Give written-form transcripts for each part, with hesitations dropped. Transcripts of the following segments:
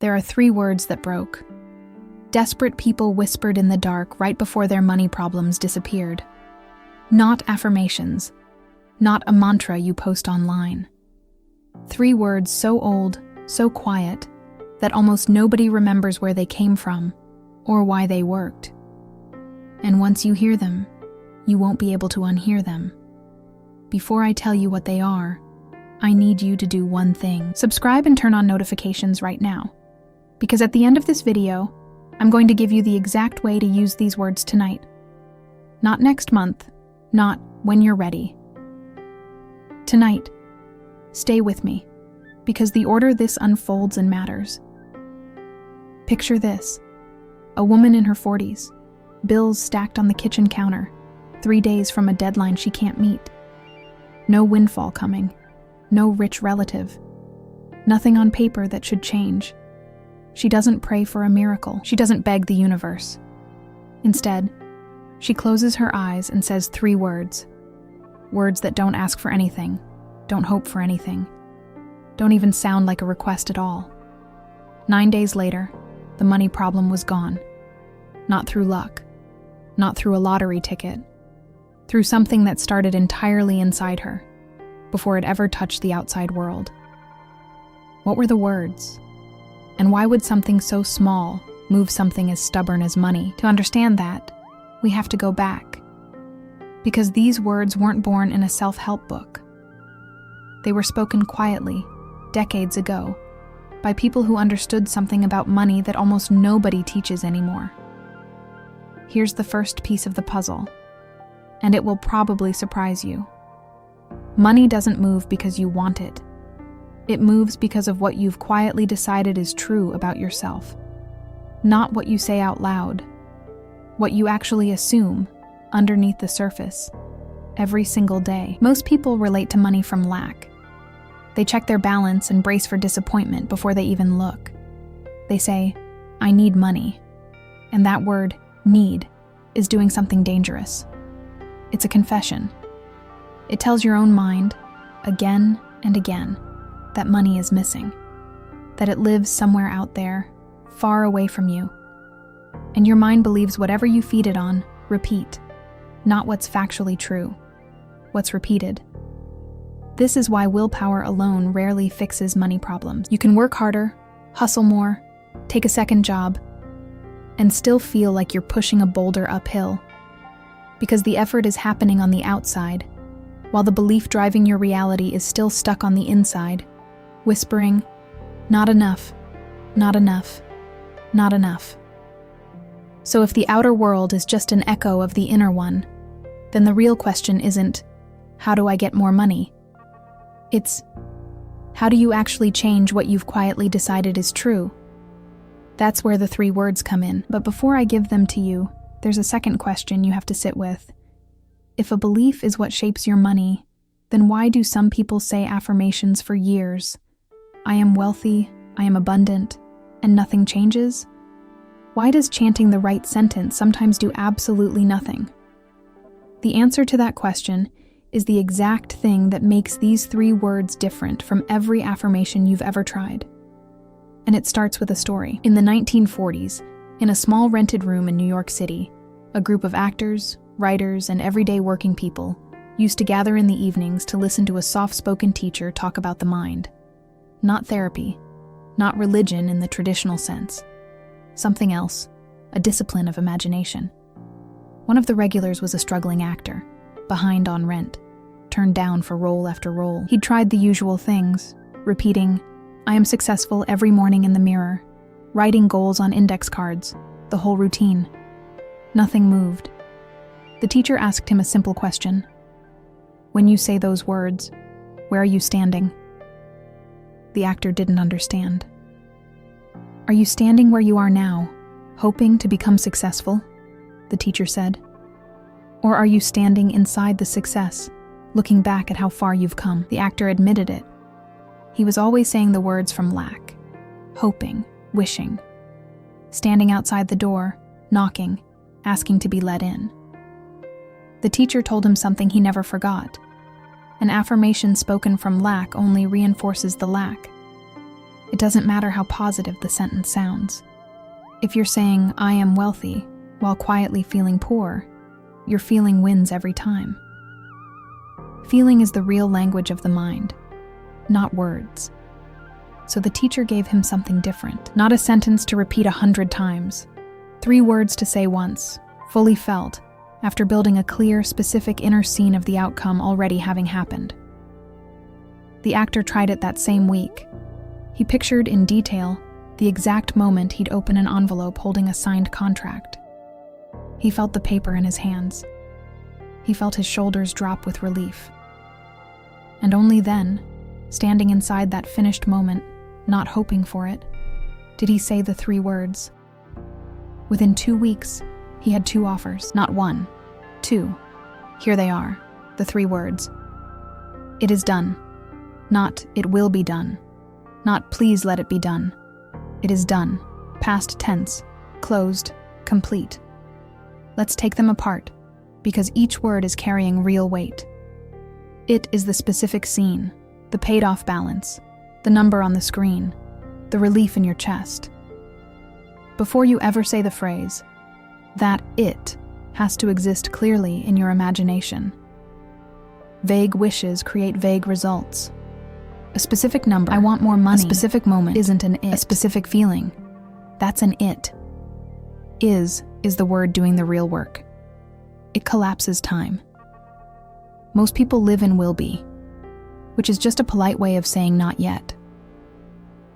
There are 3 words that broke. Desperate people whispered in the dark right before their money problems disappeared. Not affirmations, not a mantra you post online. 3 words so old, so quiet, that almost nobody remembers where they came from or why they worked. And once you hear them, you won't be able to unhear them. Before I tell you what they are, I need you to do one thing. Subscribe and turn on notifications right now, because at the end of this video, I'm going to give you the exact way to use these words tonight. Not next month, not when you're ready. Tonight, stay with me, because the order this unfolds and matters. Picture this: a woman in her 40s, bills stacked on the kitchen counter, 3 days from a deadline she can't meet. No windfall coming, no rich relative, nothing on paper that should change. She doesn't pray for a miracle. She doesn't beg the universe. Instead, she closes her eyes and says 3 words. Words that don't ask for anything, don't hope for anything, don't even sound like a request at all. 9 days later, the money problem was gone. Not through luck, not through a lottery ticket, through something that started entirely inside her, before it ever touched the outside world. What were the words? And why would something so small move something as stubborn as money? To understand that, we have to go back. Because these words weren't born in a self-help book. They were spoken quietly, decades ago, by people who understood something about money that almost nobody teaches anymore. Here's the first piece of the puzzle, and it will probably surprise you. Money doesn't move because you want it. It moves because of what you've quietly decided is true about yourself. Not what you say out loud. What you actually assume underneath the surface every single day. Most people relate to money from lack. They check their balance and brace for disappointment before they even look. They say, "I need money." And that word, need, is doing something dangerous. It's a confession. It tells your own mind, again and again, that money is missing, that it lives somewhere out there, far away from you. And your mind believes whatever you feed it on, repeat, not what's factually true, what's repeated. This is why willpower alone rarely fixes money problems. You can work harder, hustle more, take a second job, and still feel like you're pushing a boulder uphill, because the effort is happening on the outside, while the belief driving your reality is still stuck on the inside, whispering, "Not enough, not enough, not enough." So if the outer world is just an echo of the inner one, then the real question isn't, "How do I get more money?" It's, "How do you actually change what you've quietly decided is true?" That's where the 3 words come in. But before I give them to you, there's a second question you have to sit with. If a belief is what shapes your money, then why do some people say affirmations for years? "I am wealthy, I am abundant," and nothing changes? Why does chanting the right sentence sometimes do absolutely nothing? The answer to that question is the exact thing that makes these 3 words different from every affirmation you've ever tried. And it starts with a story. In the 1940s, in a small rented room in New York City, a group of actors, writers, and everyday working people used to gather in the evenings to listen to a soft-spoken teacher talk about the mind. Not therapy, not religion in the traditional sense. Something else, a discipline of imagination. One of the regulars was a struggling actor, behind on rent, turned down for role after role. He'd tried the usual things, repeating, "I am successful" every morning in the mirror, writing goals on index cards, the whole routine. Nothing moved. The teacher asked him a simple question. "When you say those words, where are you standing?" The actor didn't understand. "Are you standing where you are now, hoping to become successful?" the teacher said. "Or are you standing inside the success, looking back at how far you've come?" The actor admitted it. He was always saying the words from lack, hoping, wishing, standing outside the door, knocking, asking to be let in. The teacher told him something he never forgot. An affirmation spoken from lack only reinforces the lack. It doesn't matter how positive the sentence sounds. If you're saying, "I am wealthy," while quietly feeling poor, your feeling wins every time. Feeling is the real language of the mind, not words. So the teacher gave him something different, not a sentence to repeat 100 times, 3 words to say once, fully felt, after building a clear, specific inner scene of the outcome already having happened. The actor tried it that same week. He pictured in detail the exact moment he'd open an envelope holding a signed contract. He felt the paper in his hands. He felt his shoulders drop with relief. And only then, standing inside that finished moment, not hoping for it, did he say the 3 words. Within 2 weeks, he had 2 offers, not 1, 2. Here they are, the 3 words. It is done. Not, it will be done. Not, please let it be done. It is done. Past tense. Closed. Complete. Let's take them apart, because each word is carrying real weight. It is the specific scene, the paid-off balance, the number on the screen, the relief in your chest. Before you ever say the phrase, that it has to exist clearly in your imagination. Vague wishes create vague results. A specific number, I want more money, a specific moment isn't an it. A specific feeling, that's an it. Is the word doing the real work. It collapses time. Most people live in will be, which is just a polite way of saying not yet.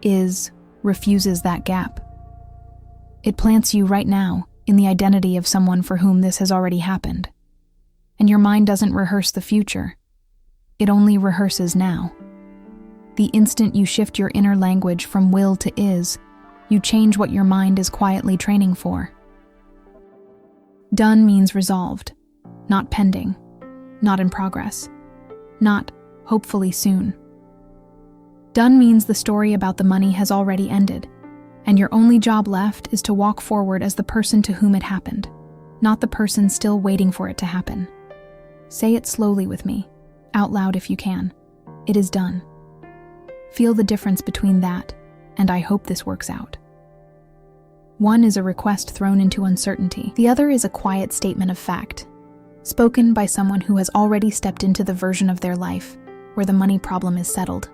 Is refuses that gap. It plants you right now in the identity of someone for whom this has already happened. And your mind doesn't rehearse the future. It only rehearses now. The instant you shift your inner language from will to is, you change what your mind is quietly training for. Done means resolved, not pending, not in progress, not hopefully soon. Done means the story about the money has already ended, and your only job left is to walk forward as the person to whom it happened, not the person still waiting for it to happen. Say it slowly with me, out loud if you can. It is done. Feel the difference between that and I hope this works out. One is a request thrown into uncertainty. The other is a quiet statement of fact, spoken by someone who has already stepped into the version of their life where the money problem is settled.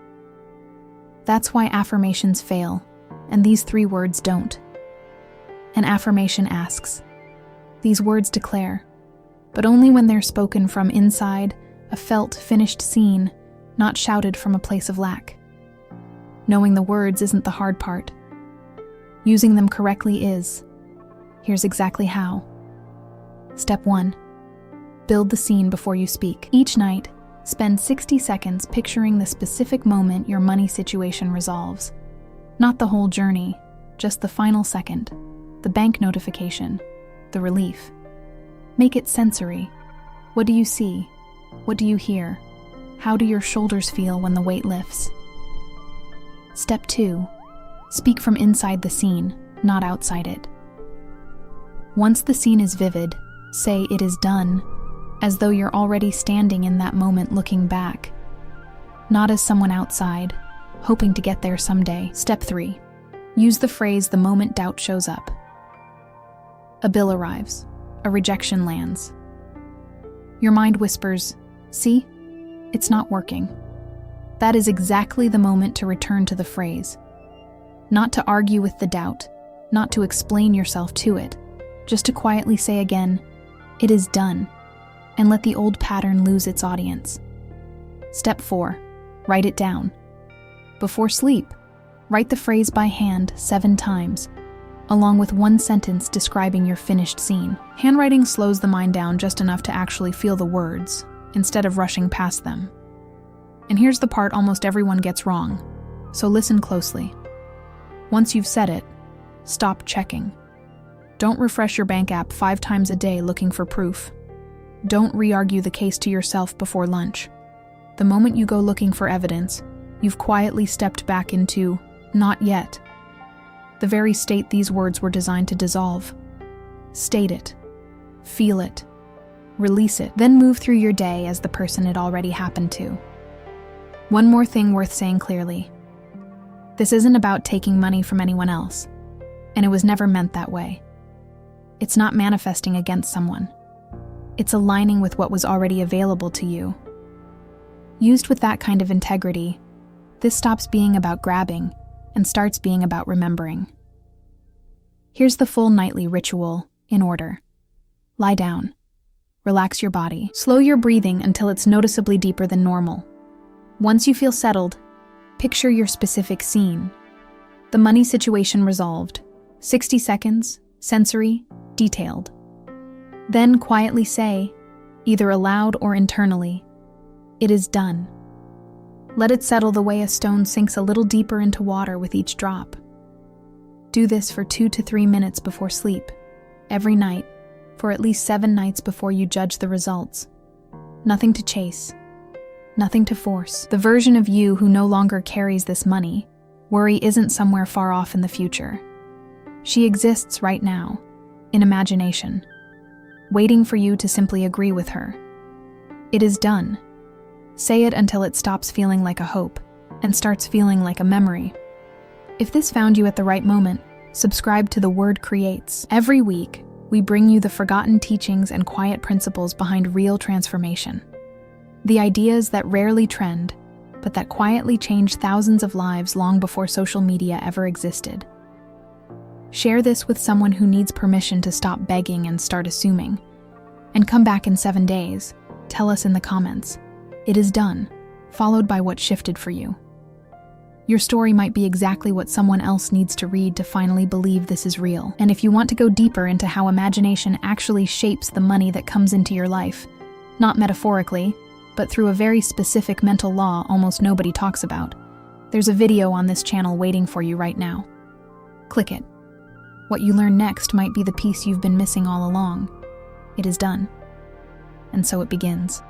That's why affirmations fail, and these 3 words don't. An affirmation asks. These words declare, but only when they're spoken from inside a felt, finished scene, not shouted from a place of lack. Knowing the words isn't the hard part. Using them correctly is. Here's exactly how. Step 1. Build the scene before you speak. Each night, spend 60 seconds picturing the specific moment your money situation resolves. Not the whole journey, just the final second, the bank notification, the relief. Make it sensory. What do you see? What do you hear? How do your shoulders feel when the weight lifts? Step 2. Speak from inside the scene, not outside it. Once the scene is vivid, say it is done, as though you're already standing in that moment looking back. Not as someone outside, hoping to get there someday. Step 3. Use the phrase the moment doubt shows up. A bill arrives. A rejection lands. Your mind whispers, "See? It's not working." That is exactly the moment to return to the phrase. Not to argue with the doubt, not to explain yourself to it, just to quietly say again, "It is done," and let the old pattern lose its audience. Step 4. Write it down. Before sleep, write the phrase by hand 7 times, along with 1 sentence describing your finished scene. Handwriting slows the mind down just enough to actually feel the words, instead of rushing past them. And here's the part almost everyone gets wrong, so listen closely. Once you've said it, stop checking. Don't refresh your bank app 5 times a day looking for proof. Don't re-argue the case to yourself before lunch. The moment you go looking for evidence, you've quietly stepped back into not yet, the very state these words were designed to dissolve. State it, feel it, release it, then move through your day as the person it already happened to. One more thing worth saying clearly. This isn't about taking money from anyone else, and it was never meant that way. It's not manifesting against someone. It's aligning with what was already available to you. Used with that kind of integrity, this stops being about grabbing and starts being about remembering. Here's the full nightly ritual, in order. Lie down. Relax your body. Slow your breathing until it's noticeably deeper than normal. Once you feel settled, picture your specific scene. The money situation resolved. 60 seconds, sensory, detailed. Then quietly say, either aloud or internally, "It is done." Let it settle the way a stone sinks a little deeper into water with each drop. Do this for 2 to 3 minutes before sleep, every night, for at least 7 nights before you judge the results. Nothing to chase, nothing to force. The version of you who no longer carries this money, worry isn't somewhere far off in the future. She exists right now, in imagination, waiting for you to simply agree with her. It is done. Say it until it stops feeling like a hope and starts feeling like a memory. If this found you at the right moment, subscribe to The Word Creates. Every week, we bring you the forgotten teachings and quiet principles behind real transformation. The ideas that rarely trend, but that quietly change thousands of lives long before social media ever existed. Share this with someone who needs permission to stop begging and start assuming. And come back in 7 days. Tell us in the comments, "It is done," followed by what shifted for you. Your story might be exactly what someone else needs to read to finally believe this is real. And if you want to go deeper into how imagination actually shapes the money that comes into your life, not metaphorically, but through a very specific mental law almost nobody talks about, there's a video on this channel waiting for you right now. Click it. What you learn next might be the piece you've been missing all along. It is done. And so it begins.